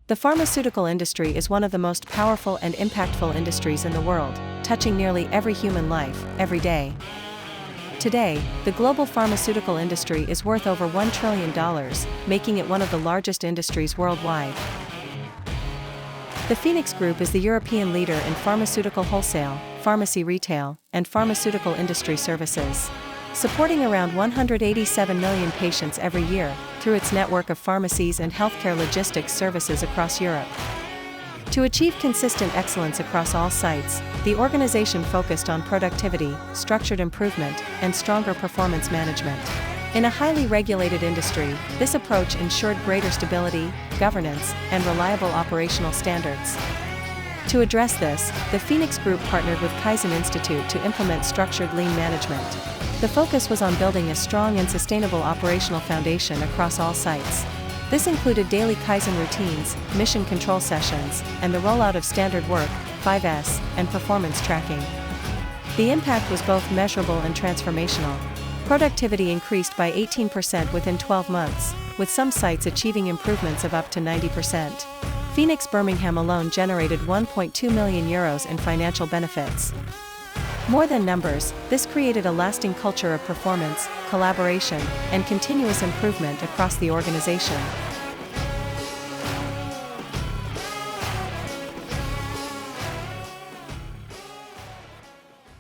The pharmaceutical industry is one of the most powerful and impactful industries in the world, touching nearly every human life, every day. Today, the global pharmaceutical industry is worth over $1 trillion, making it one of the largest industries worldwide. The Phoenix Group is the European leader in pharmaceutical wholesale, pharmacy retail, and pharmaceutical industry services, supporting around 187 million patients every year through its network of pharmacies and healthcare logistics services across Europe. To achieve consistent excellence across all sites, the organization focused on productivity, structured improvement, and stronger performance management. In a highly regulated industry, this approach ensured greater stability, governance, and reliable operational standards. To address this, the Phoenix Group partnered with Kaizen Institute to implement structured lean management. The focus was on building a strong and sustainable operational foundation across all sites. This included daily Kaizen routines, mission control sessions, and the rollout of standard work, 5S, and performance tracking. The impact was both measurable and transformational. Productivity increased by 18% within 12 months, with some sites achieving improvements of up to 90%. Phoenix Birmingham alone generated €1.2 million in financial benefits. More than numbers, this created a lasting culture of performance, collaboration, and continuous improvement across the organization.